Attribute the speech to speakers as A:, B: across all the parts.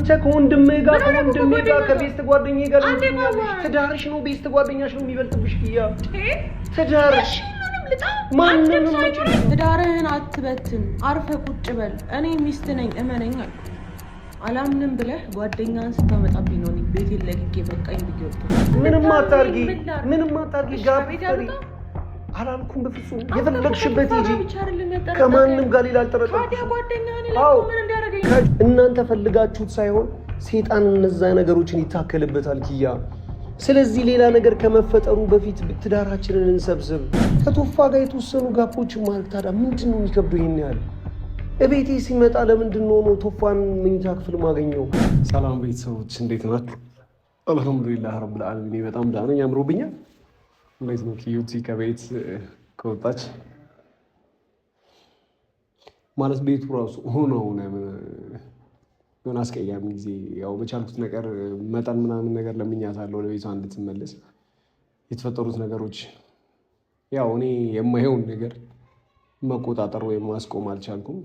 A: አንተ ከወንድምህ ጋር ከቤስት ጓደኛዬ ጋር ትዳርሽ ነው ቤስት ጓደኛሽ ነው የሚበልጥብሽ ኪያ ትዳርሽ ማንንም
B: ትዳርህን አትበትን አርፈህ ቁጭ በል እኔ ሚስት ነኝ እመነኝ አላምንም ብለህ ጓደኛን ስታመጣብኝ ነው ቤቴን ለቅቄ በቃኝ ብዬ ወጣሁ
A: ምንም አታርጊ ጋር አላልኩም በፍጹም የፈለግሽበት ሂጂ ከማንም ጋር ሌላ አልጠረጠርኩም
B: ታዲያ ጓደኛህን ለምን እንዲያደርገኝ
A: እናንተ ፈልጋችሁት ሳይሆን ሰይጣን እነዛ ነገሮችን ይታከልበታል ኪያ ስለዚህ ሌላ ነገር ከመፈጠሩ በፊት ትዳራችንን እንሰብስብ ከቶፋ ጋር የተወሰኑ ጋፖችን ማለት ታዲያ ምንድነው የሚከብደው ይሄን ያህል እቤቴ ሲመጣ ለምንድነው ነው ቶፋን መኝታ ክፍል ማገኘው ሰላም ቤተሰቦች እንዴት ናችሁ አልহামዱሊላህ ረብል ዓለሚን በጣም ደህና ነኝ አምሮብኛል እንዴት ነው ኪዩቲ ከቤት ከወጣች ማለት ቤቱ ራሱ ሆኖ የሆነ አስቀያሚ ጊዜ ያው በቻልኩት ነገር መጠን ምናምን ነገር ለምኛታለሁ ለቤቷ እንድትመለስ የተፈጠሩት ነገሮች ያው እኔ የማይሆን ነገር መቆጣጠር ወይም ማስቆም አልቻልኩም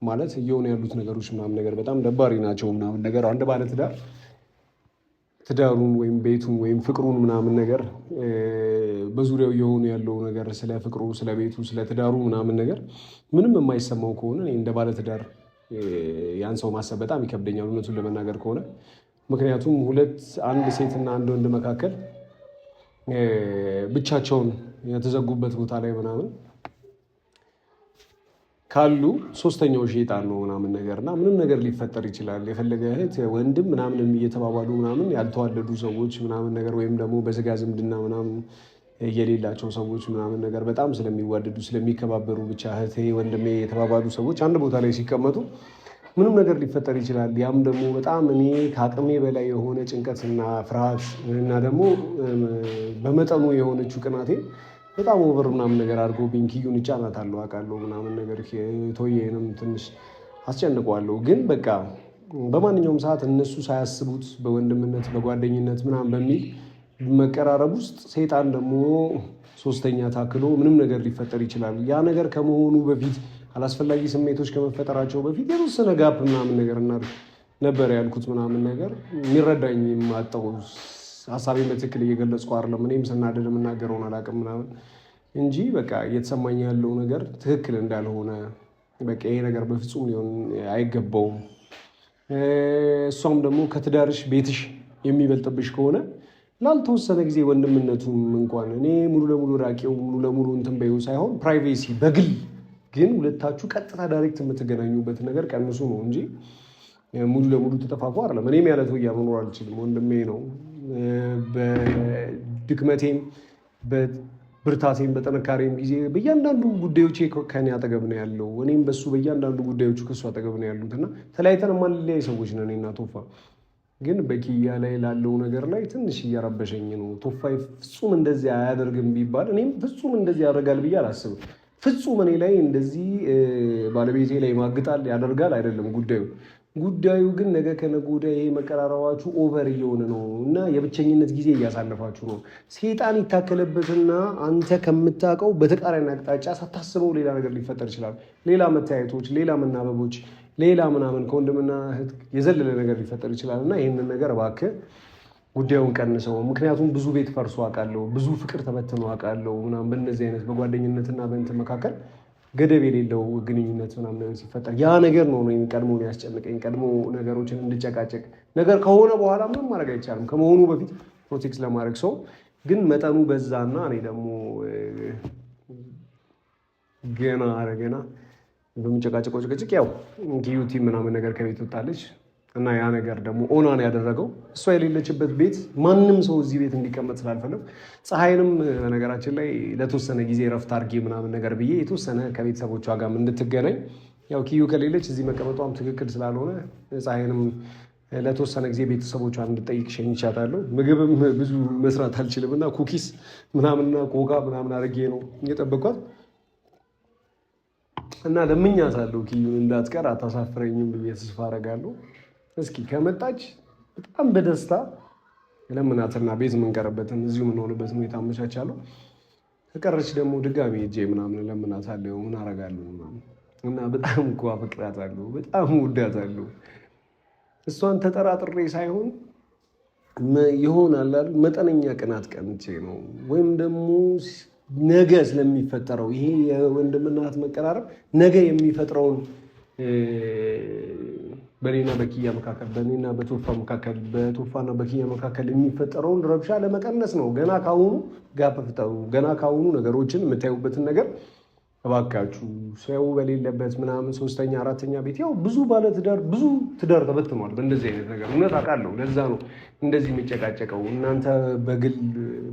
A: ማለት እየሆኑ ያሉት ነገሮች ምናምን ነገር በጣም ደባሪ ናቸው ምናምን ነገር አንድ ባለ ትዳሩን ወይም ቤቱን ወይም ፍቅሩን ምናምን ነገር በዙሪያው የሆኑ ያለው ነገር ስለ ፍቅሩ ስለ ቤቱ ስለ ትዳሩ ምናምን ነገር ምንም የማይሰማው ከሆነ እንደ ባለ ትዳር ያን ሰው ማሰብ በጣም ይከብደኛል እውነቱን ለመናገር ከሆነ ምክንያቱም አንድ ሴትና አንድ ወንድ መካከል ብቻቸውን የተዘጉበት ቦታ ላይ ምናምን ካሉ ሶስተኛው ሸይጣን ነው ምናምን ነገርና ምንም ነገር ሊፈጠር ይችላል የፈለገ እህት ወንድም ምናምን እየተባባሉ ምናምን ያልተዋለዱ ሰዎች ምናምን ነገር ወይም ደግሞ በስጋ ዝምድና ምናምን የሌላቸው ሰዎች ምናምን ነገር በጣም ስለሚዋደዱ ስለሚከባበሩ ብቻ እህቴ ወንድሜ የተባባሉ ሰዎች አንድ ቦታ ላይ ሲቀመጡ ምንም ነገር ሊፈጠር ይችላል ያም ደግሞ በጣም እኔ ከአቅሜ በላይ የሆነ ጭንቀትና ፍርሃት እና ደግሞ በመጠኑ የሆነችው ቅናቴ በጣም ኦቨር ምናምን ነገር አድርጎ ኪዩን ይጫናታለሁ አውቃለሁ ምናምን ነገር ቶዬንም ትንሽ አስጨንቀዋለሁ ግን በቃ በማንኛውም ሰዓት እነሱ ሳያስቡት በወንድምነት በጓደኝነት ምናምን በሚል መቀራረብ ውስጥ ሰይጣን ደግሞ ሶስተኛ ታክሎ ምንም ነገር ሊፈጠር ይችላል ያ ነገር ከመሆኑ በፊት አላስፈላጊ ስሜቶች ከመፈጠራቸው በፊት የተወሰነ ጋፕ ምናምን ነገር ነበር ያልኩት ምናምን ነገር የሚረዳኝ ማጣው ሐሳቤን በትክክል እየገለጽኩ አይደለም እኔም ስናደድ የምናገረውን አላውቅም ምናምን እንጂ በቃ እየተሰማኝ ያለው ነገር ትክክል እንዳልሆነ በቃ ይሄ ነገር በፍጹም ሊሆን አይገባውም እሷም ደግሞ ከትዳርሽ ቤትሽ የሚበልጥብሽ ከሆነ ላልተወሰነ ጊዜ ወንድምነቱም እንኳን እኔ ሙሉ ለሙሉ ራቂው ሙሉ ለሙሉ እንትን በይው ሳይሆን ፕራይቬሲ በግል ግን ሁለታችሁ ቀጥታ ዳይሬክት የምትገናኙበት ነገር ቀንሱ ነው እንጂ ሙሉ ለሙሉ ተጠፋፉ አይደለም እኔም ያለ ተውያ መኖር አልችልም ወንድሜ ነው በድክመቴም በብርታቴም በጥንካሬም ጊዜ በእያንዳንዱ ጉዳዮቼ ከኔ አጠገብ ነው ያለው እኔም በሱ በእያንዳንዱ ጉዳዮቹ ከሱ አጠገብ ነው ያሉትና ተለያይተን ማንለያይ ሰዎች ነን እኔና ቶፋ ግን በኪያ ላይ ላለው ነገር ላይ ትንሽ እያረበሸኝ ነው ቶፋ ፍጹም እንደዚህ አያደርግም ቢባል እኔም ፍጹም እንደዚህ ያደርጋል ብዬ አላስብም ፍጹም እኔ ላይ እንደዚህ ባለቤቴ ላይ ማግጣል ያደርጋል አይደለም ጉዳዩ ግን ነገ ከነገ ወዲያ ይሄ መቀራረባችሁ ኦቨር እየሆነ ነው እና የብቸኝነት ጊዜ እያሳለፋችሁ ነው ሰይጣን ይታከለበትና አንተ ከምታውቀው በተቃራኒ አቅጣጫ ሳታስበው ሌላ ነገር ሊፈጠር ይችላል ሌላ መታየቶች ሌላ መናበቦች ሌላ ምናምን ከወንድምና እህት የዘለለ ነገር ሊፈጠር ይችላል እና ይህንን ነገር እባክህ ጉዳዩን ቀንሰው ምክንያቱም ብዙ ቤት ፈርሶ አውቃለሁ ብዙ ፍቅር ተበትኖ አውቃለሁ ምናምን በእነዚህ አይነት በጓደኝነትና በእንትን መካከል ገደብ የሌለው ግንኙነት ምናምን ነገር ሲፈጠር ያ ነገር ነው ቀድሞ ያስጨንቀኝ ቀድሞ ነገሮችን እንድጨቃጨቅ ነገር ከሆነ በኋላ ምንም ማድረግ አይቻልም ከመሆኑ በፊት ፕሮቴክት ለማድረግ ሰው ግን መጠኑ በዛና እኔ ደግሞ ገና በሚጨቃጨቀው ጭቅጭቅ ያው ኪዩቲ ምናምን ነገር ከቤት ወጣለች እና ያ ነገር ደግሞ ኦናን ያደረገው እሷ የሌለችበት ቤት ማንም ሰው እዚህ ቤት እንዲቀመጥ ስላልፈለግ ፀሐይንም በነገራችን ላይ ለተወሰነ ጊዜ ረፍት አድርጌ ምናምን ነገር ብዬ የተወሰነ ከቤተሰቦቿ ጋር እንድትገናኝ ያው ኪዩ ከሌለች እዚህ መቀመጧም ትክክል ስላልሆነ ፀሐይንም ለተወሰነ ጊዜ ቤተሰቦቿን እንድጠይቅ ሸኝቻታለሁ ምግብም ብዙ መስራት አልችልም እና ኩኪስ ምናምንና ኮካ ምናምን አድርጌ ነው እየጠበኳት እና ለምኛታለሁ ኪዩን እንዳትቀር አታሳፍረኝም ብዬ ተስፋ አደርጋለሁ እስኪ ከመጣች በጣም በደስታ ለምናትና ቤት የምንቀርበትን እዚሁ የምንሆንበትን ሁኔታ አመቻቻለሁ ከቀረች ደግሞ ድጋሚ ሄጄ ምናምን ለምናታለሁ ምን አደርጋለሁ ምናምን እና በጣም እኮ አፈቅራታለሁ በጣም እወዳታለሁ እሷን ተጠራጥሬ ሳይሆን ይሆናል መጠነኛ ቅናት ቀንቼ ነው። ወይም ደግሞ ነገ ስለሚፈጠረው ይሄ የወንድምና እህት መቀራረብ ነገ የሚፈጥረውን በኔና በኪያ መካከል በኔና በቶፋ መካከል በቶፋና በኪያ መካከል የሚፈጠረውን ረብሻ ለመቀነስ ነው። ገና ካሁኑ ጋር ፍጠሩ። ገና ካሁኑ ነገሮችን የምታዩበትን ነገር እባካችሁ ሰው በሌለበት ምናምን ሶስተኛ አራተኛ ቤት ያው ብዙ ባለትዳር ብዙ ትዳር ተበትኗል በእንደዚህ አይነት ነገር። እውነት አውቃለሁ። ለዛ ነው እንደዚህ የሚጨቃጨቀው። እናንተ በግል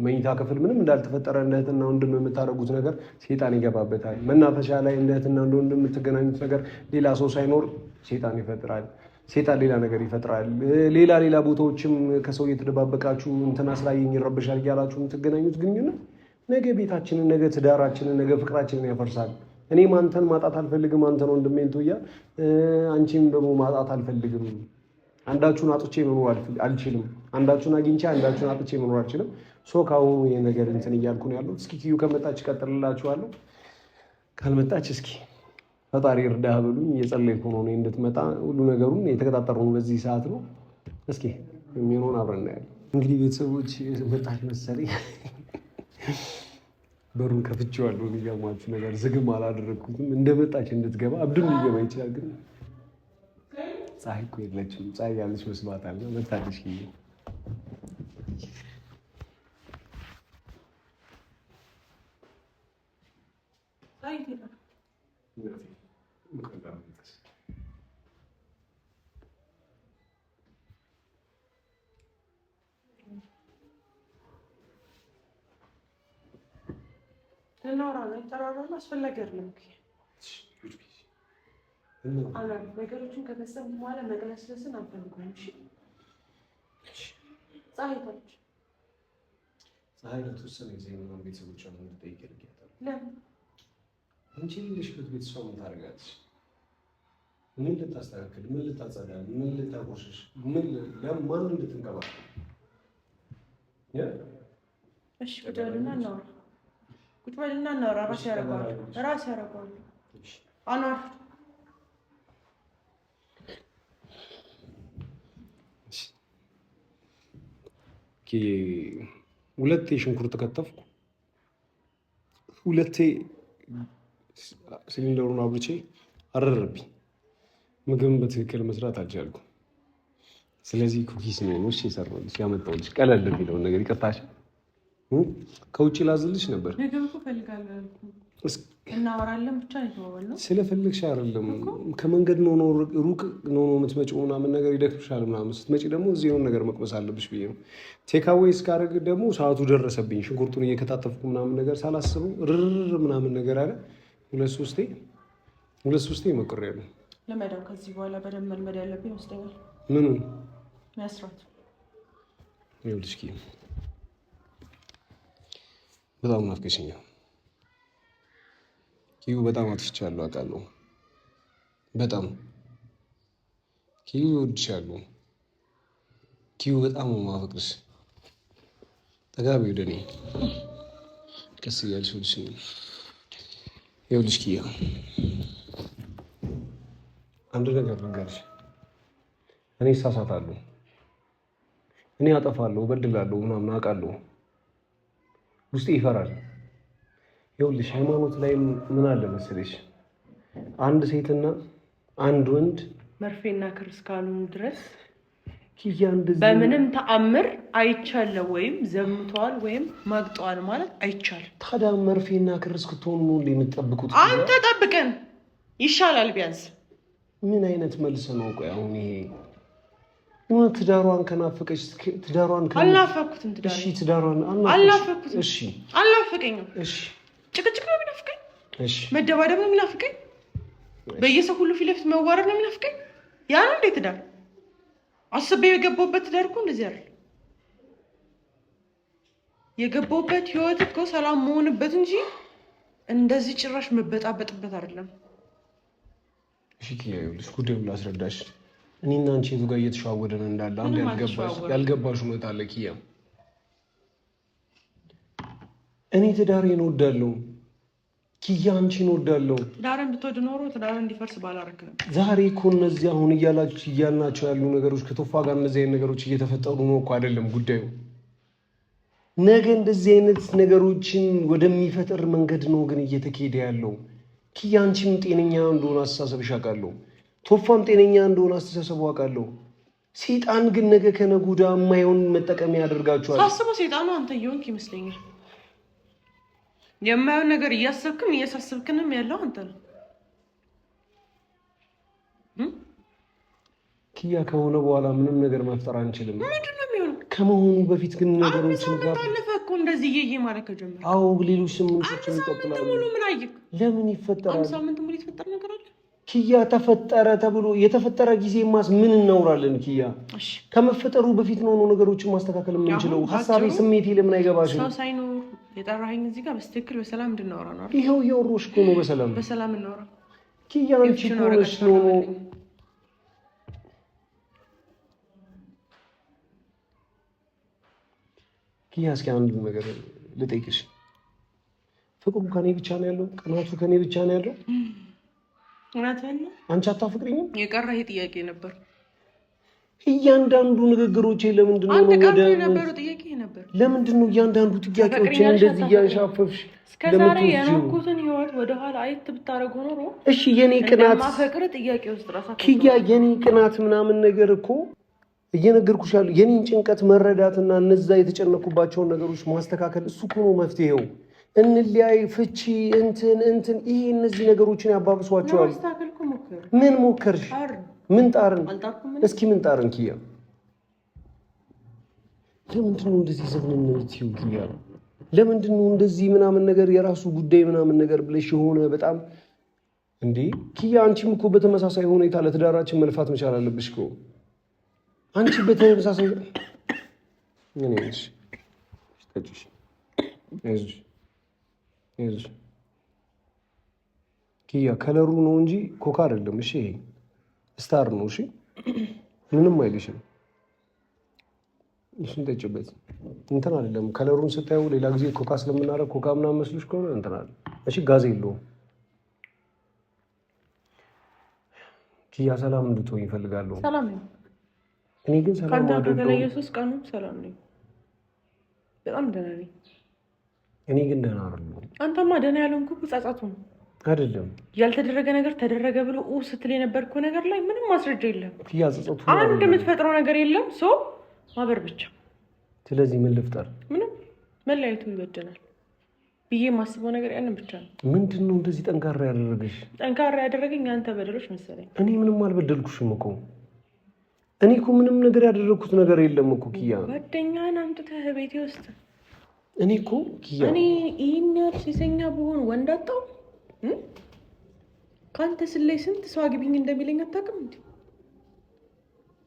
A: መኝታ ክፍል ምንም እንዳልተፈጠረ እንደ እህትና ወንድም የምታደርጉት ነገር ሴጣን ይገባበታል። መናፈሻ ላይ እንደ እህትና እንደ ወንድም የምትገናኙት ነገር ሌላ ሰው ሳይኖር ሴጣን ይፈጥራል። ሴጣን ሌላ ነገር ይፈጥራል። ሌላ ቦታዎችም ከሰው እየተደባበቃችሁ እንትና ስላየኝ ይረበሻል እያላችሁ የምትገናኙት ግንኙነት ነገ ቤታችንን፣ ነገ ትዳራችንን፣ ነገ ፍቅራችንን ያፈርሳል። እኔም አንተን ማጣት አልፈልግም። አንተን ወንድሜን ትውያ አንቺም ደግሞ ማጣት አልፈልግም። አንዳችሁን አጥቼ መኖር አልችልም። አንዳችሁን አግኝቼ አንዳችሁን አጥቼ መኖር አልችልም። ሶ ካሁኑ ይሄ ነገር እንትን እያልኩ ነው ያለው። እስኪ ኪዩ ከመጣች እቀጥልላችኋለሁ። ካልመጣች እስኪ ፈጣሪ እርዳህ ብሉኝ። እየጸለይኩ ነው እኔ እንድትመጣ። ሁሉ ነገሩን የተቀጣጠርነው በዚህ ሰዓት ነው። እስኪ የሚሆነውን አብረን እናያለን። እንግዲህ ቤተሰቦች መጣች መሰለኝ። በሩን ከፍቼዋለሁ። የሚገርማችሁ ነገር ዝግም አላደረግኩትም። እንደመጣች እንድትገባ አብድም ሊገባ ይችላል። ግን ፀሐይ እኮ የለችም። ፀሐይ ያለች መስሏታል። መታለች።
B: ልናወራ ነው። የተጠራራነው አስፈላጊ አይደለም። ነገሮችን ከፈጸምን በኋላ መቅለስለስን አልፈልግም። እሺ ፀሐይ ታች
A: ፀሐይ ለተወሰነ ጊዜ ምናምን ቤተሰቦቿን እንድጠይቅ ያደርጋታል።
B: ለምን
A: አንቺ ልሽበት ቤተሰብ ምን ታደርጋለች? ምን ልታስተካክል፣ ምን ልታጸዳ፣ ምን ልታቆሽሽ፣ ምን ለማን እንድትንቀባል?
B: እሺ ቁጭ በልና እናውራ። ቁጭ በልና እናውራ። ራስ ያደርገዋል። አኗር
A: ሁለቴ ሽንኩርት ከተፍኩ፣ ሁለቴ ሲሊንደሩን አብርቼ አረረብኝ። ምግብን በትክክል መስራት አልቻልኩም። ስለዚህ ኩኪስ ነው የሰራሁልሽ ያመጣሁልሽ ቀለል የሚለውን ነገር ይቅርታሽ። ከውጭ ላዝልሽ ነበር።
B: ምግብ እኮ እፈልጋለሁ። እናወራለን ብቻ ነው የተባባልነው።
A: ስለፈለግሽ አይደለም። ከመንገድ ነው ሩቅ ነው የምትመጪው ምናምን ነገር ይደክምሻል ምናምን። ስትመጪ ደግሞ እዚህ የሆነ ነገር መቅመስ አለብሽ ብዬ ነው። ቴካዌይ እስካደርግ ደግሞ ሰዓቱ ደረሰብኝ። ሽንኩርቱን እየከታተፍኩ ምናምን ነገር ሳላስበው ርር ምናምን ነገር አለ። ሁለት ሶስቴ ሞክሬያለሁ።
B: ለመዳው ከዚህ በኋላ በደንብ መልመድ ያለብኝ ይመስለኛል።
A: ምኑን
B: መስራት?
A: ይኸውልሽ በጣም ናፍቀሽኛል። ኪዩ በጣም አጥፍቻለሁ አውቃለሁ። በጣም ኪዩ እወድሻለሁ። ኪዩ በጣም ነው የማፈቅርሽ። ጠጋቢ ወደ እኔ ቀስ እያልሽ ወድሽ። ይኸውልሽ ኪያ አንድ ነገር ልንገርሽ። እኔ እሳሳታለሁ፣ እኔ አጠፋለሁ፣ እበድላለሁ ምናምን አውቃለሁ። ውስጤ ይፈራል። ይኸውልሽ ሃይማኖት ላይ ምን አለ መሰለሽ፣ አንድ ሴትና አንድ ወንድ
B: መርፌና ክር እስካሉ ድረስ
A: ኪያ እንደዚህ
B: በምንም ተአምር አይቻለው ወይም ዘምቷል ወይም ማግጧል ማለት አይቻልም።
A: ታዲያ መርፌና ክር እስክትሆኑ ነው እንዴ የምትጠብቁት?
B: አንተ ጠብቀን ይሻላል ቢያንስ።
A: ምን አይነት መልስ ነው? ቆይ አሁን ይሄ ትዳሯን ከናፈቀች ትዳሯን
B: አልናፈኩትም።
A: እሺ ትዳሯን
B: አልናፈኩትም።
A: እሺ
B: አልናፈቀኝም።
A: እሺ
B: ጭቅጭቅ ነው የሚናፍቀኝ።
A: እሺ
B: መደባደብ ነው የሚናፍቀኝ። በየሰው ሁሉ ፊት ለፊት መዋረድ ነው የሚናፍቀኝ። ያ ነው እንዴ ትዳር? አስቤ የገባሁበት ትዳር እኮ እንደዚህ አይደል። የገባሁበት ህይወት እኮ ሰላም መሆንበት እንጂ እንደዚህ ጭራሽ መበጣበጥበት አይደለም።
A: እሺ ኪያ ይኸውልሽ ጉዳዩን ላስረዳሽ። እኔና አንቺ የቱ ጋር እየተሸዋወደን እንዳለ አንድ ያልገባሽ እውነት አለ ኪያ። እኔ ትዳሬን እወዳለሁ። ኪያ አንቺን እወዳለሁ።
B: ትዳርን ብትወድ ኖሮ ትዳርን እንዲፈርስ ባላረክ ነበር።
A: ዛሬ እኮ እነዚህ አሁን እያልናቸው ያሉ ነገሮች ከቶፋ ጋር እነዚህ አይነት ነገሮች እየተፈጠሩ ነው እኮ አይደለም ጉዳዩ። ነገ እንደዚህ አይነት ነገሮችን ወደሚፈጥር መንገድ ነው ግን እየተካሄደ ያለው። ኪያ አንቺም ጤነኛ እንደሆነ አስተሳሰብሽ አውቃለሁ። ቶፋም ጤነኛ እንደሆነ አስተሳሰቡ አውቃለሁ። ሴጣን ግን ነገ ከነገ ወዲያ የማይሆን መጠቀሚያ ያደርጋቸዋል።
B: ሳስበው ሴጣኑ አንተ እየሆንክ ይመስለኛል። የማየውን ነገር እያሰብክም እያሳስብክንም ያለው አንተ ነው።
A: ኪያ ከሆነ በኋላ ምንም ነገር መፍጠር አንችልም።
B: ምንድን ነው የሚሆነው?
A: ከመሆኑ በፊት ግን ነገሮችን ጋር
B: ታለፈ እኮ እንደዚህ እየየ ማለት ከጀመረ
A: አዎ፣ ሌሎች ስምንቶችን ይቀጥላሉ።
B: ምን አየክ?
A: ለምን ይፈጠራል?
B: አንድ ሳምንት ሙሉ የተፈጠረ ነገር አለ።
A: ኪያ ተፈጠረ ተብሎ የተፈጠረ ጊዜማስ ምን እናውራለን? ኪያ ከመፈጠሩ በፊት ነው ነገሮችን ማስተካከል የምንችለው። ሀሳቤ ስሜቴ ለምን አይገባሽም?
B: ሰው ሳይኖር የጠራኸኝ እዚህ ጋር በስትክክል በሰላም እንድናወራ ነው አይደል?
A: ይሄው እያወራሁሽ እኮ ነው። በሰላም
B: እናወራ።
A: ኪያ አንቺ ሆነሽ ነው ኪያ። እስኪ አንድ ነገር ልጠይቅሽ። ፍቅሩ ከኔ ብቻ ነው ያለው? ቅናቱ ከኔ ብቻ ነው ያለው?
B: እውነትህን ነው።
A: አንቺ አታፍቅሪኝም?
B: የቀረ ይሄ ጥያቄ ነበር።
A: እያንዳንዱ ንግግሮቼ ለምንድን ነው
B: ወደ የነበረው ጥያቄ ነበር?
A: ለምንድን ነው እያንዳንዱ ጥያቄዎችን እንደዚህ እያሻፈፍሽ
B: እስከዛሬ የኖርኩትን ህይወት ወደኋላ አይት ብታረጉ ኖሮ
A: እሺ፣ የኔ ቅናት
B: ማፈቅር ጥያቄ ውስጥ ራሳችሁ
A: ኪያ፣ የኔ ቅናት ምናምን ነገር እኮ እየነገርኩሽ ያለው የኔን ጭንቀት መረዳትና እነዛ የተጨነኩባቸውን ነገሮች ማስተካከል እሱ እኮ ነው መፍትሄው። እንለያይ፣ ፍቺ፣ እንትን ይሄ እነዚህ ነገሮችን ያባብሷቸዋል። ምን ሞከርሽ? ምን ጣርን? እስኪ ምን ጣርን? ኪያ ለምንድን ነው እንደዚህ ዘመንነትው? ኪያ ለምንድን ነው እንደዚህ ምናምን ነገር የራሱ ጉዳይ ምናምን ነገር ብለሽ የሆነ በጣም እንዴ ኪያ፣ አንቺም እኮ በተመሳሳይ ሁኔታ ለትዳራችን መልፋት መቻል አለብሽ እኮ። አንቺ በተመሳሳይ ምን ነሽ? ተጭሽ እዚህ ኪያ ከለሩ ነው እንጂ ኮካ አይደለም። እሺ ስታር ነው። እሺ ምንም አይልሽም። እሱን ጠጭበት። እንትን አይደለም ከለሩን ስታዩ ሌላ ጊዜ ኮካ ስለምናደርግ ኮካ ምናምን መስሎሽ ከሆነ እንትን አለ። እሺ ጋዝ የለውም። ኪያ ሰላም እንድትሆኝ ይፈልጋለሁ።
B: ሰላም ነኝ
A: እኔ ግን ሰላም
B: አይደለም። ከተለየ 3 ቀኑ ሰላም ነኝ። በጣም ደህና ነኝ። እኔ
A: ግን ደህና አይደለሁም።
B: አንተማ ደህና ያልሆንኩ ጻጻቱ ነው
A: አይደለም።
B: ያልተደረገ ነገር ተደረገ ብሎ ስትል የነበርኩ ነገር ላይ ምንም ማስረጃ የለም።
A: ኪያ ጻጻቱ
B: አንድ የምትፈጥረው ነገር የለም። ማበር ብቻ።
A: ስለዚህ ምን ልፍጠር?
B: ምንም መለያየቱ ይበደናል ብዬ የማስበው ነገር ያንን ብቻ ነው።
A: ምንድን ነው እንደዚህ ጠንካራ ያደረገሽ?
B: ጠንካራ ያደረገኝ አንተ በደሎች መሰለኝ።
A: እኔ ምንም አልበደልኩሽም እኮ። እኔ እኮ ምንም ነገር ያደረኩት ነገር የለም እኮ ኪያ።
B: ጓደኛህን አምጥተህ ቤቴ ውስጥ
A: እኔ እኮ ኪያ፣
B: እኔ ይህን ያህል ሴሰኛ ብሆን ወንድ አጣው? ከአንተ ስለይ ስንት ሰው አግቢኝ እንደሚለኝ አታውቅም እንዴ?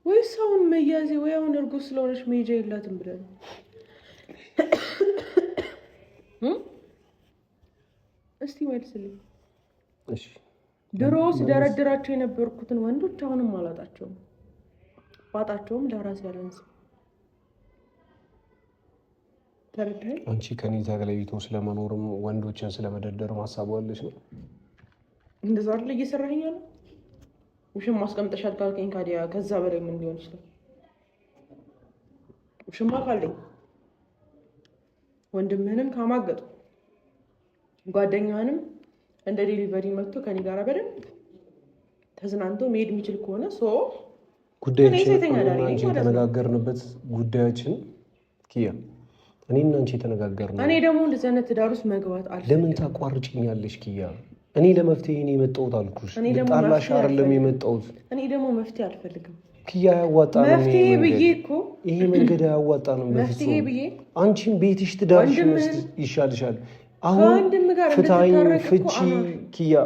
B: ወይስ አሁን መያዜ ወይ አሁን እርጎ ስለሆነች መሄጃ የላትም ብለህ ነው? እስቲ መልስልኝ።
A: እሺ
B: ድሮስ ደረድራቸው የነበርኩትን ወንዶች አሁንም አላጣቸውም። ባጣቸውም ለራስ ያለንስ ተረዳኸኝ?
A: አንቺ ከኔ ተገለይቶ ስለመኖርም ወንዶችን ስለመደርደር ማሳብ አለሽ ነው?
B: እንደዛ አይደል እየሰራኸኝ ያለው? ውሽም ማስቀምጠሻል ካልከኝ ካዲያ ከዛ በላይ ምን ሊሆን ይችላል? ውሽማ ካለኝ ወንድምህንም ካማገጡ ጓደኛህንም እንደ ዴሊቨሪ መጥቶ ከኔ ጋር በደንብ ተዝናንቶ መሄድ የሚችል ከሆነ
A: ጉዳያችን የተነጋገርንበት ጉዳያችን ኪያ፣ እኔና አንቺ የተነጋገርነው።
B: እኔ ደግሞ እንደዚህ አይነት ትዳር ውስጥ መግባት አለ።
A: ለምን ታቋርጭኛለሽ ኪያ? እኔ ለመፍትሄ ነው የመጣሁት አልኩሽ። ጣላሽ አይደለም የመጣሁት።
B: እኔ ደግሞ መፍትሄ አልፈልግም
A: ኪያ። ያዋጣን
B: መፍትሄ ብዬ እኮ
A: ይሄ መንገድ ያዋጣንም
B: መፍትሄ ብዬ
A: አንቺን ቤትሽ ትዳርሽ ይሻልሻል። አሁን ፍታኝ፣ ፍቺ ኪያ፣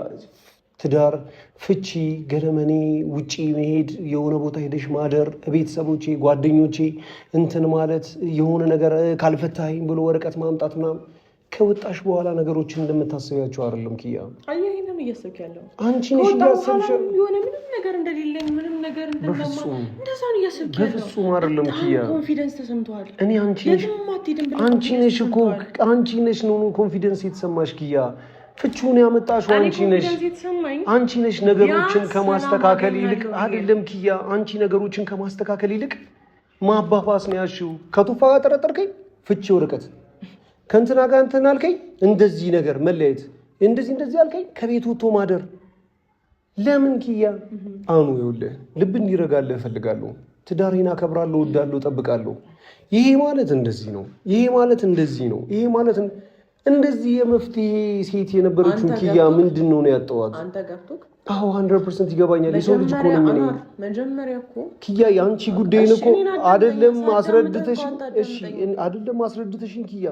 A: ትዳር ፍቺ፣ ገረመኔ፣ ውጪ መሄድ፣ የሆነ ቦታ ሄደሽ ማደር፣ ቤተሰቦቼ፣ ጓደኞቼ እንትን ማለት የሆነ ነገር ካልፈታኝ ብሎ ወረቀት ማምጣት ምናምን። ከወጣሽ በኋላ ነገሮችን እንደምታስቢያቸው አይደለም ኪያ።
B: አየህንም እያሰብክ ያለው
A: አንቺ ነሽ። እያሰብሽ
B: የሆነ ምንም ነገር እንደሌለኝ ምንም ነገር እንደማማ እንደዛ ነው እያሰብክ ያለው።
A: በፍጹም አይደለም ኪያ።
B: ኮንፊደንስ ተሰምቷል።
A: እኔ አንቺ ነሽ እኮ አንቺ ነሽ ነው ኮንፊደንስ የተሰማሽ ኪያ። ፍቹን ያመጣሽው አንቺ ነሽ ነገሮችን ከማስተካከል ይልቅ አይደለም ኪያ አንቺ ነገሮችን ከማስተካከል ይልቅ ማባባስ ነው ያልሽው ከቱፋ ጋር ጠረጠርከኝ ፍቺ ወረቀት ከእንትና ጋር እንትን አልከኝ እንደዚህ ነገር መለየት እንደዚህ አልከኝ ከቤት ወጥቶ ማደር ለምን ኪያ አኑ ይኸውልህ ልብ እንዲረጋልህ እፈልጋለሁ ትዳሬን አከብራለሁ እወዳለሁ እጠብቃለሁ ይሄ ማለት እንደዚህ ነው ይሄ ማለት እንደዚህ ነው ይሄ ማለት እንደዚህ የመፍትሄ ሴት የነበረችው ኪያ ምንድነው ነው ያጣዋት?
B: አንተ ገብቶክ?
A: አዎ 100% ይገባኛል። የሰው ልጅ እኮ ነኝ እኔ።
B: መጀመሪያ እኮ
A: ኪያ ያንቺ ጉዳይ ነው እኮ አይደለም አስረድተሽ እሺ አይደለም አስረድተሽኝ ኪያ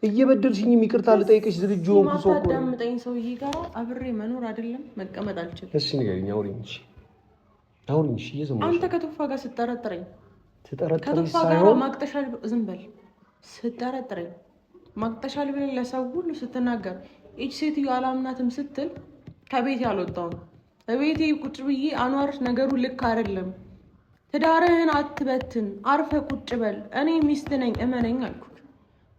A: እየበደልሽኝ ይቅርታ ልጠይቅሽ ዝግጁ ሆንኩ ሰው እኮ
B: አዳምጠኝ ሰውዬ ጋር አብሬ መኖር አይደለም መቀመጥ አልችልም።
A: እሺ ንገሪኝ አውሪኝ እሺ እየሰማሁሽ
B: አንተ ከቱፋ ጋር ስትጠረጥረኝ
A: ከቱፋ ጋር
B: ማቅጠሻል ዝም በል ስትጠረጥረኝ ማቅጠሻል ብለህ ለሰው ሁሉ ስትናገር እቺ ሴትዮ አላምናትም ስትል ከቤት ያልወጣው በቤቴ ቁጭ ብዬ አኗር ነገሩ ልክ አይደለም ትዳርህን አትበትን አርፈ ቁጭ በል እኔ ሚስት ነኝ እመነኝ አልኩ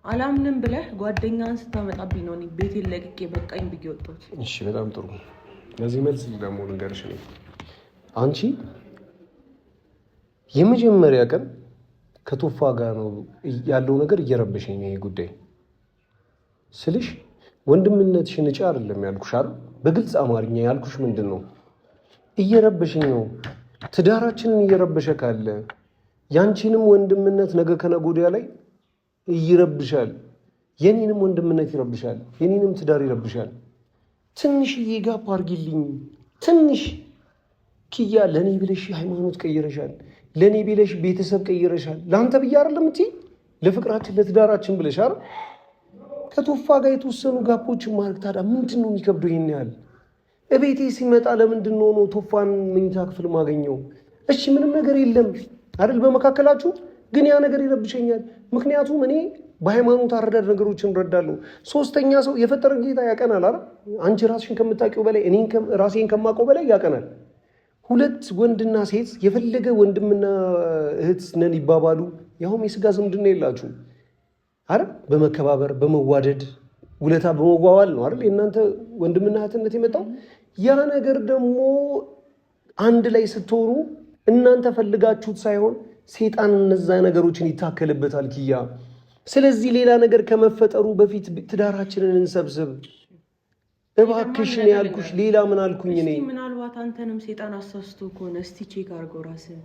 B: አላምንም ብለህ ጓደኛን ስታመጣብኝ ነው እኔ ቤቴን ለቅቄ በቃኝ ብዬ ወጣሁት።
A: እሺ በጣም ጥሩ ለዚህ መልስ ደግሞ ልንገርሽ ነው አንቺ የመጀመሪያ ቀን ከቱፋ ጋር ነው ያለው ነገር እየረበሸኝ ነው ይሄ ጉዳይ ስልሽ ወንድምነትሽን እጪ አይደለም ያልኩሽ አይደል በግልጽ አማርኛ ያልኩሽ ምንድነው እየረበሸኝ ነው ትዳራችንን እየረበሸ ካለ ያንቺንም ወንድምነት ነገ ከነገ ወዲያ ላይ ይረብሻል የኔንም ወንድምነት ይረብሻል የኔንም ትዳር ይረብሻል ትንሽዬ ጋፕ አድርጊልኝ ትንሽ ኪያ ለኔ ብለሽ ሃይማኖት ቀይረሻል ለኔ ብለሽ ቤተሰብ ቀይረሻል ላንተ ብዬ አይደለም እንት ለፍቅራችን ለትዳራችን ብለሽ አይደል ከቱፋ ጋር የተወሰኑ ጋፖችን ማድረግ ታዲያ ምንድነው የሚከብደው ይሄን ያህል እቤቴ ሲመጣ ለምንድነው ነው ቱፋን መኝታ ክፍል ማገኘው እሺ ምንም ነገር የለም አይደል በመካከላችሁ ግን ያ ነገር ይረብሸኛል ምክንያቱም እኔ በሃይማኖት አረዳድ ነገሮችን ረዳለሁ ሶስተኛ ሰው የፈጠረን ጌታ ያቀናል አይደል አንቺ ራስሽን ከምታውቂው በላይ እኔን ራሴን ከማውቀው በላይ ያቀናል ሁለት ወንድና ሴት የፈለገ ወንድምና እህት ነን ይባባሉ ያውም የስጋ ዝምድና የላችሁ አይደል በመከባበር በመዋደድ ውለታ በመዋዋል ነው አይደል እናንተ ወንድምና እህትነት የመጣው ያ ነገር ደግሞ አንድ ላይ ስትሆኑ እናንተ ፈልጋችሁት ሳይሆን ሰይጣን እነዛ ነገሮችን ይታከለበታል ኪያ ስለዚህ ሌላ ነገር ከመፈጠሩ በፊት ትዳራችንን እንሰብስብ እባክሽን ያልኩሽ ሌላ ምን አልኩኝ እኔ
B: ምናልባት አንተንም ሰይጣን አሳስቶ ከሆነ እስቲ ቼክ አድርገው ራስህ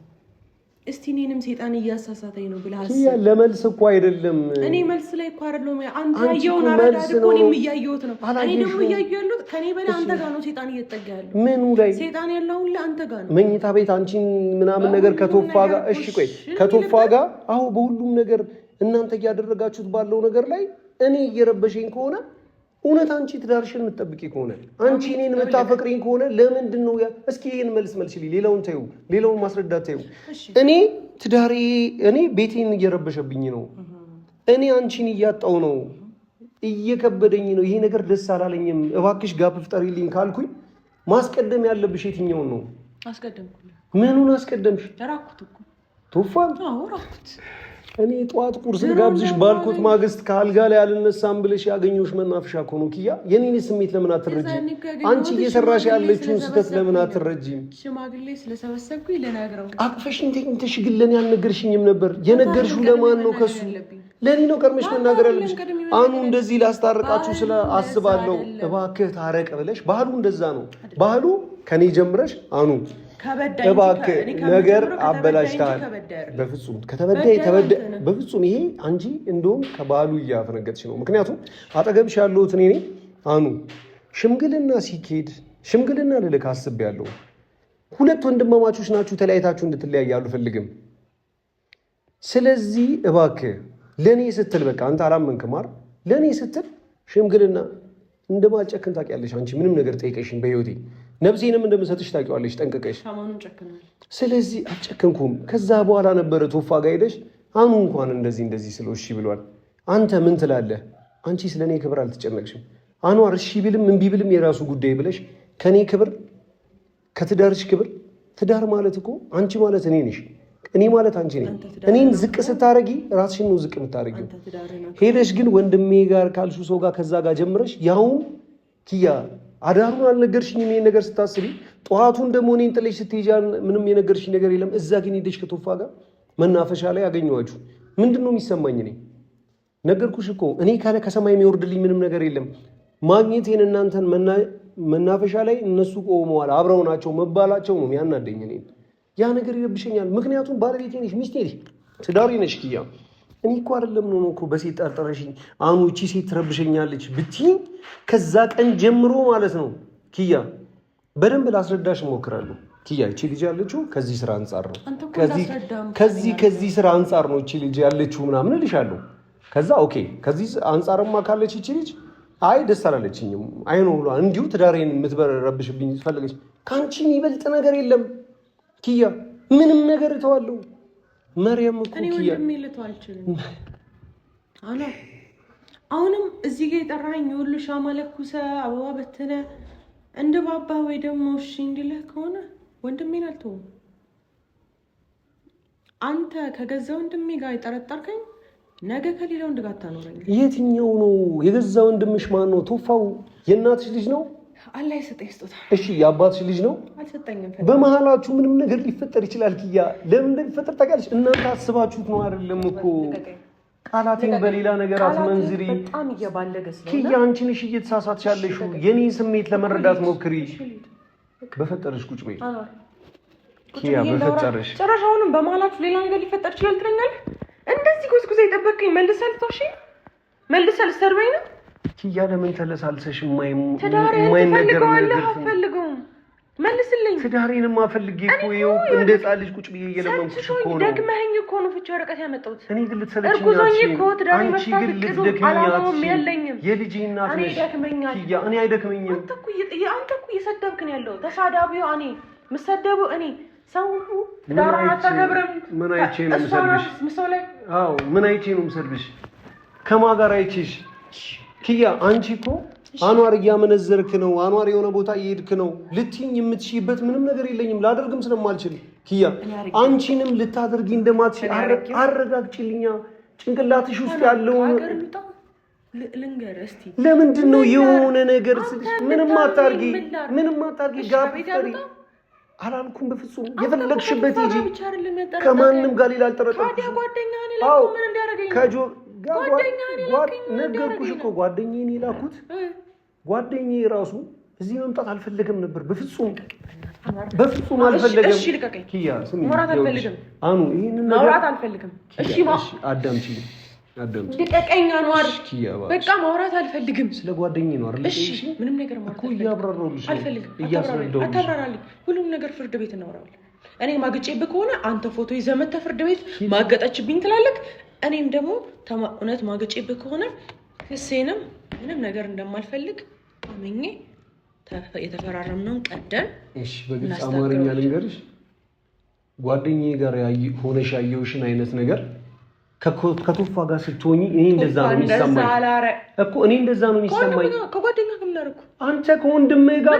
B: እስቲ እኔንም ሰይጣን እያሳሳተኝ ነው ብለህ አስብ
A: ኪያ ለመልስ እኮ አይደለም
B: እኔ መልስ ላይ እኮ አይደለም አንተ ያየውን አረዳድ እኮ እኔም እያየሁት ነው እኔ ደግሞ እያየሁ ያለሁት ከኔ በላይ አንተ ጋር ነው ሰይጣን እየተጠጋ ያለው
A: ምኑ ላይ
B: ሰይጣን ያለው ሁሉ አንተ ጋር ነው
A: መኝታ ቤት አንቺን ምናምን ነገር ከቱፋ ጋር እሺ ቆይ ከቱፋ ጋር አዎ በሁሉም ነገር እናንተ እያደረጋችሁት ባለው ነገር ላይ እኔ እየረበሸኝ ከሆነ እውነት አንቺ ትዳርሽን የምትጠብቂ ከሆነ አንቺ እኔን የምታፈቅሪኝ ከሆነ ለምንድን ነው እስኪ ይሄን መልስልኝ ሌላውን ተይው ሌላውን ማስረዳት ተይው እኔ ትዳሬ እኔ ቤቴን እየረበሸብኝ ነው እኔ አንቺን እያጣው ነው እየከበደኝ ነው ይሄ ነገር ደስ አላለኝም እባክሽ ጋፕ ፍጠሪልኝ ካልኩኝ ማስቀደም ያለብሽ የትኛውን ነው
B: አስቀደምኩኝ
A: ምኑን አስቀደምሽ
B: ራኩት እኮ
A: ቱፋን
B: አዎ ራኩት
A: እኔ ጧት ቁርስ ጋብዝሽ ባልኩት ማግስት ካልጋ ላይ አልነሳም ብለሽ ያገኘሁሽ መናፍሻ እኮ ነው ኪያ የኔን ስሜት ለምን አትረጂም አንቺ እየሰራሽ ያለችውን ስህተት ለምን አትረጂም
B: ሽማግሌ ስለሰበሰብኩኝ ለናገረው
A: አቅፈሽኝ ተኝተሽ ግን ለኔ አልነገርሽኝም ነበር የነገርሽው ለማን ነው ከሱ ለኔ ነው ቀርመሽ መናገር አለብሽ አኑ እንደዚህ ላስታርቃችሁ ስለ አስባለሁ እባክህ ታረቅ ብለሽ ባህሉ እንደዛ ነው ባህሉ ከኔ ጀምረሽ አኑ እባክህ ነገር አበላሽታል በፍጹም ከተበዳይ በፍጹም ይሄ አንቺ እንደውም ከባሉ እያፈነገጥሽ ነው ምክንያቱም አጠገብሽ ያለሁት እኔ ነኝ አኑ ሽምግልና ሲኬድ ሽምግልና ልልክ አስቤያለሁ ሁለት ወንድማማቾች ናችሁ ተለያይታችሁ እንድትለያዩ አልፈልግም ስለዚህ እባክህ ለኔ ስትል በቃ አንተ አላመንክም አይደል ለኔ ስትል ሽምግልና እንደማልጨክን ታውቂያለሽ አንቺ ምንም ነገር ጠይቀሽኝ በህይወቴ ነብሴንም እንደምሰጥሽ ታውቂዋለሽ ጠንቅቀሽ ስለዚህ አልጨከንኩም ከዛ በኋላ ነበረ ቱፋ ጋር ሄደሽ አኑ እንኳን እንደዚህ ስለው እሺ ብሏል አንተ ምን ትላለህ አንቺ ስለኔ ክብር አልተጨነቅሽም አኗር እሺ ቢልም እምቢ ቢልም የራሱ ጉዳይ ብለሽ ከኔ ክብር ከትዳርሽ ክብር ትዳር ማለት እኮ አንቺ ማለት እኔ ነሽ እኔ ማለት አንቺ ነኝ። እኔን ዝቅ ስታረጊ ራስሽን ነው ዝቅ የምታረጊው። ሄደሽ ግን ወንድሜ ጋር ካልሹ ሰው ጋር ከዛ ጋር ጀምረሽ ያውም ኪያ አዳሩን አልነገርሽኝም። ይሄን ነገር ስታስቢ ጠዋቱን ደግሞ እኔን ጥለሽ ስትሄጂ ምንም የነገርሽኝ ነገር የለም። እዛ ግን ሄደሽ ከቶፋ ጋር መናፈሻ ላይ አገኘኋችሁ። ምንድን ነው የሚሰማኝ? እኔ ነገርኩሽ እኮ እኔ ካለ ከሰማይ የሚወርድልኝ ምንም ነገር የለም። ማግኘቴን እናንተን መናፈሻ ላይ እነሱ ቆመዋል አብረው ናቸው መባላቸው ነው ያናደኝ። እኔ ያ ነገር ይረብሸኛል። ምክንያቱም ባለቤቴ ነሽ፣ ሚስቴ ነሽ፣ ትዳሪ ነሽ ኪያ። እኔ እኮ አይደለም ነው እኮ በሴት ጠርጥረሽኝ አሁን እቺ ሴት ትረብሸኛለች ብትይ ከዛ ቀን ጀምሮ ማለት ነው ኪያ በደንብ ላስረዳሽ እሞክራለሁ። ኪያ እቺ ልጅ ያለችው ከዚህ ስራ አንጻር ነው፣ ከዚህ ስራ አንጻር ነው እቺ ልጅ ያለችው ምናምን እልሻለሁ። ከዛ ኦኬ ከዚህ አንጻርማ ካለች እቺ ልጅ አይ ደስ አላለችኝም፣ አይ ነው ብሏ እንዲሁ ትዳሬን የምትረብሽብኝ ትፈልገች። ከአንቺ የሚበልጥ ነገር የለም ኪያ፣ ምንም ነገር እተዋለሁ። መርያም እኮ ኪያ
B: አሁንም እዚህ ጋር የጠራኸኝ የሁሉ ሻማ ለኩሰ አበባ በተነ እንደ ባባ ወይ ደግሞ እሺ እንዲልህ ከሆነ ወንድሜን አልተውም። አንተ ከገዛ ወንድሜ ጋር የጠረጠርከኝ ነገ ከሌላ ወንድ ጋር ታኖረኝ።
A: የትኛው ነው የገዛ ወንድምሽ? ማን ነው? ቶፋው የእናትሽ ልጅ ነው?
B: አላህ የሰጠኝ ስጦታ።
A: እሺ የአባትሽ ልጅ ነው?
B: አልሰጠኝም።
A: በመሀላችሁ ምንም ነገር ሊፈጠር ይችላል ኪያ። ለምን እንደሚፈጠር ታውቂያለሽ? እናንተ አስባችሁት ነው አይደለም እኮ። ቃላቴን በሌላ ነገር አትመንዝሪ
B: በጣም እየባለገ ስለሆነ
A: ኪያ። አንቺ ነሽ እየተሳሳትሽ ያለሽው። የኔ ስሜት ለመረዳት ሞክሪ። በፈጠረሽ ቁጭ በይ ኪያ፣ በፈጠረሽ።
B: ጭራሽ አሁንም በመሀላችሁ ሌላ ነገር ሊፈጠር ይችላል ትለኛለህ። እንደዚህ ጎስጉዛ የጠበቅኝ መልሰህ ልትዋሺ መልሰህ ልትሰርበኝ ነው
A: ኪያ። ለምን ተለሳልሰሽ
B: የማይነገር ነገር አትፈልገውም? መልስልኝ።
A: ትዳሬንም አፈልጌ እኮ ይኸው እንደ ሕፃን ልጅ ቁጭ ብዬ እየለመንኩሽ እኮ ነው።
B: ደግመኸኝ እኮ ነው ፍቺ ወረቀት ያመጣሁት።
A: እኔ ግን ልትሰለችኝ አትችይም። አንቺ ግን ልትደክሚኝ አትችይም። የልጄ እናት ነሽ ኪያ። እኔ አይደክመኝም።
B: አንተ እኮ እየሰደብክ ነው ያለው። ተሳዳቢው እኔ የምሰደበው እኔ። ሰው ሁሉ ትዳሩን አታከብርም።
A: ምን አይቼ ነው የምሰድብሽ? አዎ ምን አይቼ ነው የምሰድብሽ? ከማን ጋር አይቼሽ ኪያ? አንቺ እኮ አኗር እያመነዘርክ ነው፣ አኗር የሆነ ቦታ እየሄድክ ነው ልትይኝ የምትሽይበት ምንም ነገር የለኝም። ላደርግም ስለማልችል ኪያ፣ አንቺንም ልታደርጊ እንደማትችል አረጋግጪልኛ። ጭንቅላትሽ ውስጥ ያለው ለምንድን ነው የሆነ ነገር ስልሽ ምንም አታርጊ ጋር ፍጠሪ አላልኩም። በፍጹም የፈለግሽበት ሂጂ። ከማንም ጋር ሌላ አልጠረጠርኩሽም። ነገርኩሽ እኮ ጓደኛዬን የላኩት ጓደኛዬ ራሱ እዚህ መምጣት አልፈለገም ነበር። በፍጹም አልፈለገም።
B: እሺ ልቀቀኝ
A: ኪያ፣ ስሚ
B: ማውራት አልፈልግም።
A: አኑ ይሄንን ነገር
B: ማውራት አልፈልግም። እሺ
A: አዳምጪ።
B: ልቀቀኝ አንዋር፣ በቃ ማውራት አልፈልግም።
A: ስለ ጓደኛዬ ነው አይደል?
B: እሺ ምንም ነገር ማውራት
A: እኮ እያብራራሁልሽ
B: አልፈልግም።
A: እያስረዳሁልሽ።
B: አታብራራልኝ። ሁሉም ነገር ፍርድ ቤት እናወራለን። እኔ ማግጬብህ ከሆነ አንተ ፎቶ ይዘህ መተህ ፍርድ ቤት ማገጠችብኝ ትላለህ። እኔም ደግሞ እውነት ማግጬብህ ከሆነ ክሴንም ምንም ነገር እንደማልፈልግ አመኜ የተፈራረምነውን ቀደን።
A: እሺ በግልጽ አማርኛ ልንገርሽ፣ ጓደኛዬ ጋር ሆነሽ ያየሁሽን አይነት ነገር ከቶፋ ጋር ስትሆኚ እኔ እንደዛ ነው የሚሰማኝ እኮ። እኔ እንደዛ ነው የሚሰማኝ።
B: ከጓደኛ ጋር ምን አደረኩ?
A: አንተ ከወንድሜ ጋር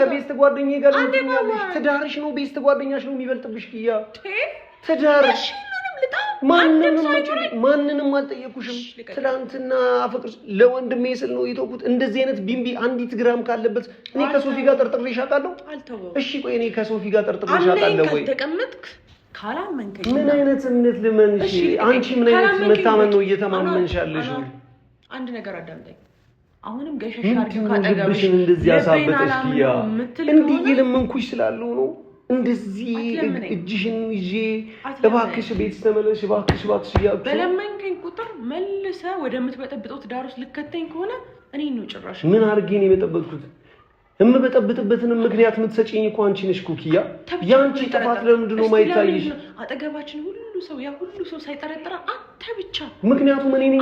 A: ከቤስት ጓደኛዬ ጋር ልትኛለሽ። ትዳርሽ ነው ቤስት ጓደኛሽ ነው የሚበልጥብሽ ኪያ። ትዳርሽ ማንንም አልጠየኩሽም። ትናንትና አፈቅርሽ ለወንድሜ ስል ነው የተውኩት። እንደዚህ አይነት ቢምቢ አንዲት ግራም ካለበት እኔ ከሶፊ ጋር ጠርጥሬሽ አውቃለሁ? እሺ ቆይ እኔ ከሶፊ ጋር ጠርጥሬሽ አውቃለሁ ወይ?
B: ተቀመጥክ ካላመንከኝ
A: ምን አይነት እምነት ልመንሽ? አንቺ ምን አይነት መታመን ነው እየተማመንሽ ያለሽው?
B: አንድ ነገር አዳምጠኝ። አሁንም ገሸሽ አድርገሽ ካጠገብሽ
A: እንደዚህ ያሳበጠሽ ኪያ፣ እንዲህ እየለመንኩሽ ስላለው ነው እንደዚህ እጅሽን ይዤ እባክሽ ቤት ተመለሽ እባክሽ እያልኩሽ
B: በለመንከኝ ቁጥር መልሰህ ወደምትበጠብጠው ትዳር ውስጥ ልከተኝ ከሆነ እኔ ነው ጭራሽ
A: ምን አድርጌ ነው የበጠበጥኩት? የምበጠብጥበትን ምክንያት የምትሰጪኝ እኮ አንቺ ነሽ እኮ ኪያ። የአንቺ ጥፋት ለምንድን ነው የማይታይሽ?
B: አጠገባችን ሁሉ ሰው ሳይጠረጥራ አንተ ብቻ።
A: ምክንያቱም እኔ ነኝ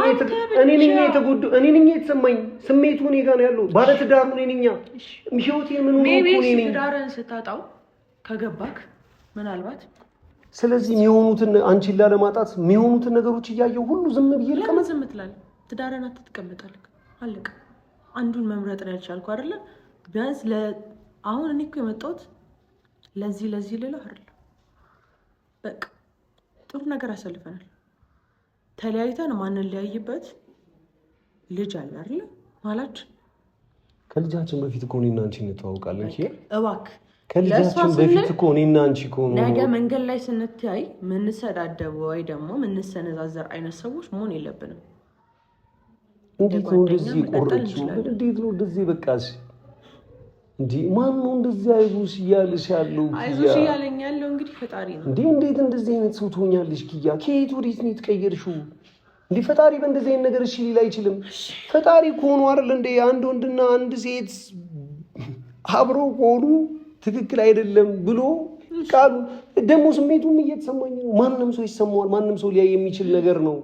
A: የተጎዳው፣ እኔ ነኝ የተሰማኝ። ስሜቱ እኔ ጋር ነው ያለው። ባለትዳሩ እኔ ነኝ። ህይወቴ ምን ሆነ እኮ እኔ ነኝ።
B: ትዳርን ስታጣው ከገባክ ምናልባት
A: ስለዚህ የሚሆኑትን አንቺን ላለማጣት የሚሆኑትን ነገሮች እያየሁ ሁሉ ዝም ብዬ ልቀመጥ?
B: ዝም ትላለህ? ትዳርን አትቀመጣለህ። አለቀ። አንዱን መምረጥ ነው ያልቻልኩ አይደለ? ቢያንስ አሁን እኔ እኮ የመጣሁት ለዚህ ልልህ አይደለም። በቃ ጥሩ ነገር አሳልፈናል። ተለያይተን ማንለያይበት ልጅ አለ አይደል ማላች።
A: ከልጃችን በፊት እኮ እኔና አንቺ እንተዋውቃለን።
B: እባክህ
A: ከልጃችን በፊት እኮ እኔና አንቺ እኮ ነው
B: ነገ መንገድ ላይ ስንተያይ ምንሰዳደብ ወይ ደግሞ ምንሰነዛዘር አይነት ሰዎች መሆን የለብንም።
A: እንዴት ነው እንደዚህ ቆርጭ? እንዴት ነው እንደዚህ በቃሽ? እንዴ ማን ነው እንደዚህ አይዞሽ እያልሽ ያለው?
B: አይዞሽ እያለኝ ያለው እንግዲህ ፈጣሪ ነው።
A: እንዴት እንደዚህ አይነት ሰው ትሆኛለሽ ኪያ? ከየት ወዴት ነው የተቀየርሽው? እንዴ ፈጣሪ በእንደዚህ አይነት ነገር እሺ ሊል አይችልም። ፈጣሪ ከሆኑ አይደል እንዴ አንድ ወንድና አንድ ሴት አብረው ከሆኑ ትክክል አይደለም ብሎ ቃሉ ደግሞ ስሜቱም እየተሰማኝ ነው። ማንም ሰው ይሰማዋል። ማንም ሰው ሊያይ የሚችል ነገር ነው።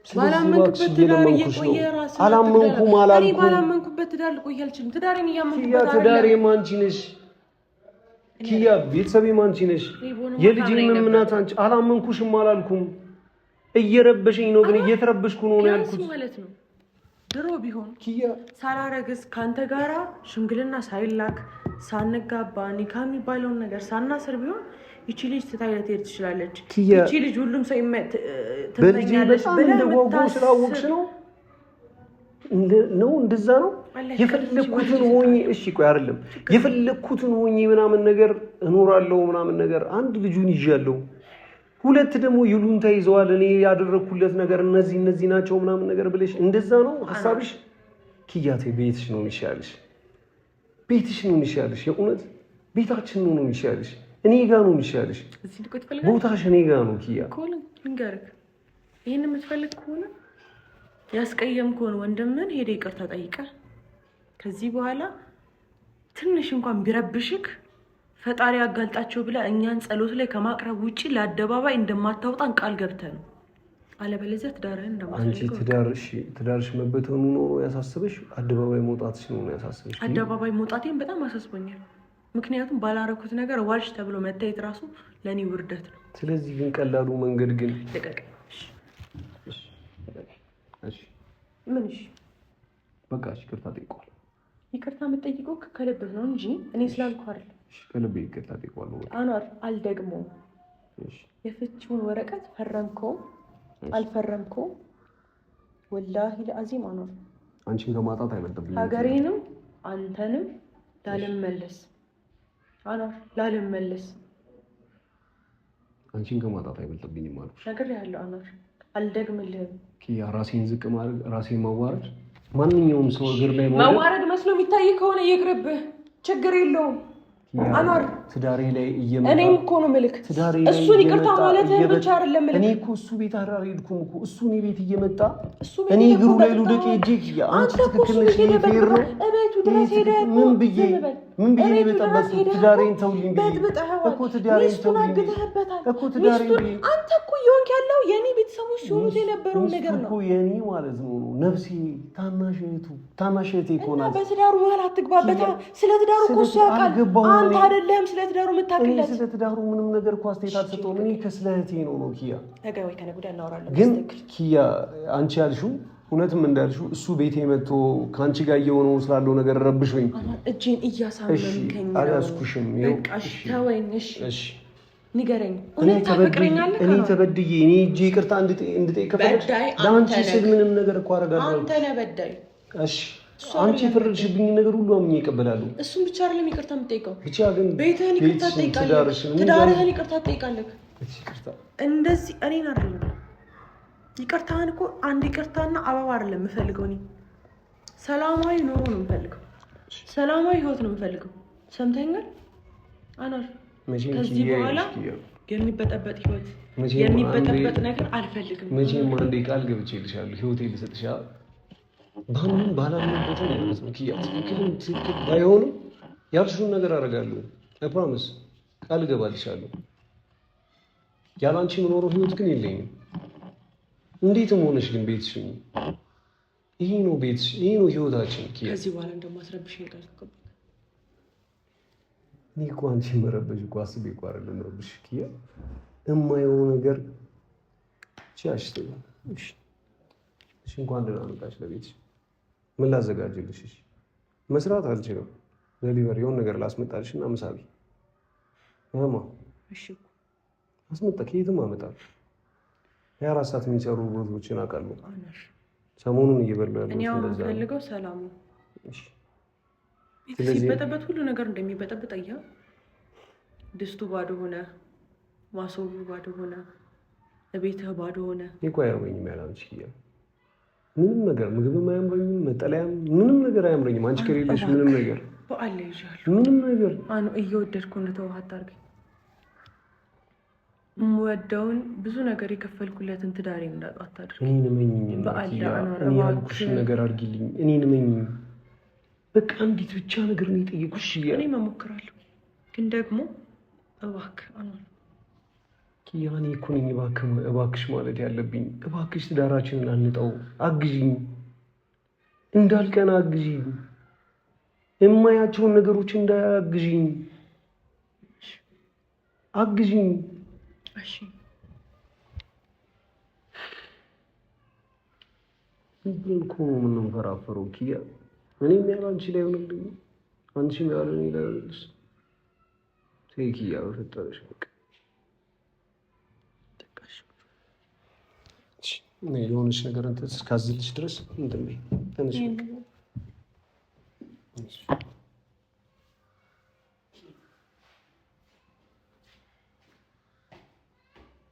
B: ባላመንኩበት ትዳር እየቆየ ራስህ
A: አላመንኩም አላልኩም።
B: ባላመንኩበት ትዳር ልቆይ አልችልም። ትዳሬን እያመንኩበት አይደለም።
A: ትዳሬም አንቺ ነሽ ኪያ፣ ቤተሰቤም አንቺ ነሽ፣ የልጄም እናት አንቺ። አላመንኩሽም አላልኩም። እየረበሽኝ ነው ግን እየተረበሽኩ ነው ያልኩት
B: ማለት ነው። ድሮ ቢሆን
A: ኪያ
B: ሳላረግዝ ካንተ ጋራ ሽምግልና ሳይላክ ሳንጋባ ኒካ የሚባለውን ነገር ሳናስር ቢሆን ይቺ ልጅ ትታይለት ትሄድ ትችላለች። ይቺ ልጅ ሁሉም ሰው
A: ትመኛለች ብለህ እንደጓጓው ስላወቅሽ ነው እንደዛ ነው የፈለኩትን ሆኜ። እሺ ቆይ አይደለም የፈለኩትን ሆኜ ምናምን ነገር እኖራለሁ ምናምን ነገር። አንድ ልጁን ይዣለሁ፣ ሁለት ደግሞ ይሉንታ ይዘዋል። እኔ ያደረኩለት ነገር እነዚህ ናቸው ምናምን ነገር ብለሽ እንደዛ ነው ሐሳብሽ? ኪያቴ ቤትሽ ነው የሚሻልሽ፣ ቤትሽ ነው የሚሻልሽ። የእውነት ቤታችን ነው የሚሻልሽ። እኔ ጋር ነው የሚሻልሽ። ቦታሽ እኔ ጋር ነው ኪያ።
B: ልንገርህ፣ ይህን የምትፈልግ ከሆነ ያስቀየምከውን ወንድምን ሄደ ይቅርታ ጠይቀህ ከዚህ በኋላ ትንሽ እንኳን ቢረብሽክ ፈጣሪ ያጋልጣቸው ብለህ እኛን ጸሎት ላይ ከማቅረብ ውጪ ለአደባባይ እንደማታወጣን ቃል ገብተህ ነው። አለበለዚያ ትዳርህን እንደማትፈልገው።
A: አንቺ ትዳርሽ መበተኑ ነው ያሳስበሽ? አደባባይ መውጣትሽ ነው ያሳስበሽ?
B: አደባባይ መውጣቴን በጣም አሳስቦኛል። ምክንያቱም ባላረኩት ነገር ዋልሽ ተብሎ መታየት ራሱ ለእኔ ውርደት ነው።
A: ስለዚህ ግን ቀላሉ መንገድ ግን
B: ልቀቅ።
A: እሺ
B: ምን? እሺ
A: በቃ ይቅርታ ጠይቀዋል።
B: ይቅርታ የምጠይቀው ከልብህ ነው እንጂ እኔ ስላልኩህ አይደለም።
A: እሺ ከልብህ ይቅርታ ጠይቀዋል።
B: አኗር አልደግሞም። እሺ የፍቺውን ወረቀት ፈረምከው አልፈረምከው ወላሂ ለአዚም አኗር
A: አንቺን ከማጣት አይበልጥብኝም።
B: ሀገሬንም አንተንም ላልመለስ አኗር ላልመለስ
A: አንቺን ከማጣት አይበልጥብኝም አልኩሽ።
B: ነግሬሃለሁ አኗር አልደግምልህም።
A: ኪያ ራሴን ዝቅ ማድረግ ራሴን ማዋረድ ማንኛውም ሰው እግር ላይ
B: ማዋረድ መስሎ የሚታይ ከሆነ ይቅርብህ፣ ችግር የለውም። አኗር
A: ትዳሬ ላይ እየመጣ
B: እኔም እኮ ነው ምልክ እሱን ይቅርታ ማለትህን ብቻ አይደለም ምልክ።
A: እኔ እኮ እሱ ቤት አልሄድኩም እኮ እሱ እኔ ቤት እየመጣ እኔ እግሩ ላይ ልውደቅ ሂጅ። አንቺ ትክክል ነሽ፣ ይሄ ፌር ነው።
B: እቤቱ ድረስ ሄደህ
A: ምን ብዬ በጠበቅ ትዳሬን ተውልኝ እኮ ትዳሬን ተውልኝ እኮ ትዳሬን። አንተ
B: እኮ እየሆንክ ያለው የኔ ቤተሰቦች ሲሆኑት የነበረውን ነገር ነው
A: እኮ የኔ ማለት ነው። ነፍሴ ታናሽ እህቴ እኮ ናት።
B: በትዳሩ በኋላ አትግባበታ። ስለ ትዳሩ እኮ እሱ ያውቃል። አንተ አይደለም ስለ ትዳሩ የምታውቅለት።
A: ስለ ትዳሩ ምንም ነገር እኮ አስተያየት አልሰጠሁም። እኔ ከስለ እህቴ ነው ኪያ።
B: ነገ ወይ ከነገ ወዲያ እናወራለን።
A: ግን ኪያ አንቺ ያልሽው እውነትም እንዳልሽው እሱ ቤቴ መጥቶ ከአንቺ ጋር እየሆነው ስላለው ነገር ረብሾኝ
B: እጄን እያሳመምከኝ ነው።
A: አላስኩሽም።
B: በቃ እሺ ተወኝ። እሺ ንገረኝ።
A: እኔ ተበድዬ እኔ እጄ ይቅርታ እንድጠይቅ ከፈለግሽ ለአንቺ ስል ምንም ነገር እኮ አደርጋለሁ።
B: አንተ ነህ በዳይ።
A: እሺ አንቺ የፈረድሽብኝ ነገር ሁሉ አምኜ እቀበላለሁ።
B: እሱም ብቻ አይደለም ይቅርታ የምጠይቀው፣
A: ብቻ ግን
B: ቤትህን ይቅርታ ትጠይቃለህ፣ ትዳርህን ይቅርታ ትጠይቃለህ። እንደዚህ እኔን አይደለም ይቅርታህን እኮ አንድ ይቅርታና አበባ አይደለም የምፈልገው። እኔ ሰላማዊ ኑሮ ነው የምፈልገው፣ ሰላማዊ ህይወት ነው የምፈልገው። ሰምተኛል አኗር? ከዚህ በኋላ የሚበጠበጥ ህይወት የሚበጠበጥ ነገር አልፈልግም።
A: መቼም አንዴ ቃል ገብቼልሻለሁ፣ ህይወቴን ልሰጥሻለሁ። ባንም ባላምንበትም ማለት ነው ኪያ። ትክክል ባይሆንም ያልሽውን ነገር አደርጋለሁ። ፕሮሚስ ቃል እገባልሻለሁ። ያላንቺ የምኖረው ህይወት ግን የለኝም። እንዴትም ሆነሽ ግን ቤትሽ ይሄ ነው፣ ቤትሽ ይሄ ነው ህይወታችን ኪያ።
B: ከዚህ በኋላ እንደማስረብሽ ቃል ገባሁ።
A: እኔ እኮ አንቺ መረበሽ እኮ አስቤ እኮ አይደለም መረበሽ ኪያ። የማየው ነገር ቻሽተኝ። እሺ እንኳን ደህና መጣሽ ለቤትሽ። ምን ላዘጋጅልሽ? እሺ መስራት አልችልም። ዴሊቨሪ የሆነ ነገር ላስመጣልሽና ምሳሌ
B: እሺ
A: አስመጣ። ከየትም አመጣለሁ። 24 ሰዓት የሚሰሩ ቦታዎችን አውቃለሁ። ሰሞኑን እየበላሁ ያለው
B: እኔ የምፈልገው ሰላም ነው።
A: እሺ
B: ሲበጠበጥ ሁሉ ነገር እንደሚበጠበጥ አየህ። ድስቱ ባዶ ሆነ፣ ማሶቡ ባዶ ሆነ፣ ቤትህ ባዶ ሆነ።
A: እኮ አያምረኝም ያላንቺ ምንም ነገር ምግብም አያምረኝም፣ መጠለያም ምንም ነገር አያምረኝም። አንቺ ከሌለሽ ምንም ነገር
B: በአለ ይሻል
A: ምንም ነገር
B: እየወደድኩ ነው። ተው አታርገኝ። የምወደውን ብዙ ነገር የከፈልኩለትን ትዳሬን እንዳጣ አታድርግ።
A: እኔን እመኚኝ፣ እኔ ያልኩሽን ነገር አድርጊልኝ። እኔን እመኚኝ። በቃ እንዴት ብቻ ነገር ነው የጠየኩሽ።
B: እኔ መሞክራለሁ፣ ግን ደግሞ እባክህ አኗር
A: ኪያኔ እኮ ነኝ እባክሽ ማለት ያለብኝ። እባክሽ ትዳራችንን አንጠው፣ አግዢኝ፣ እንዳልቀና አግዢኝ፣ የማያቸውን ነገሮች እንዳያግዢኝ፣ አግዢኝ።
B: እሺ
A: ብለን እኮ ነው የምንፈራፈረው ኪያ። እኔም ያለ አንቺ ላይ ሆነልኝ፣ አንቺም ያለ እኔ ላይ ሆነልሽ። ተይ ኪያ በፈጠረሽ በቃ የሆነች ነገር እንትን እስካዝልሽ ድረስ እንትን በይ።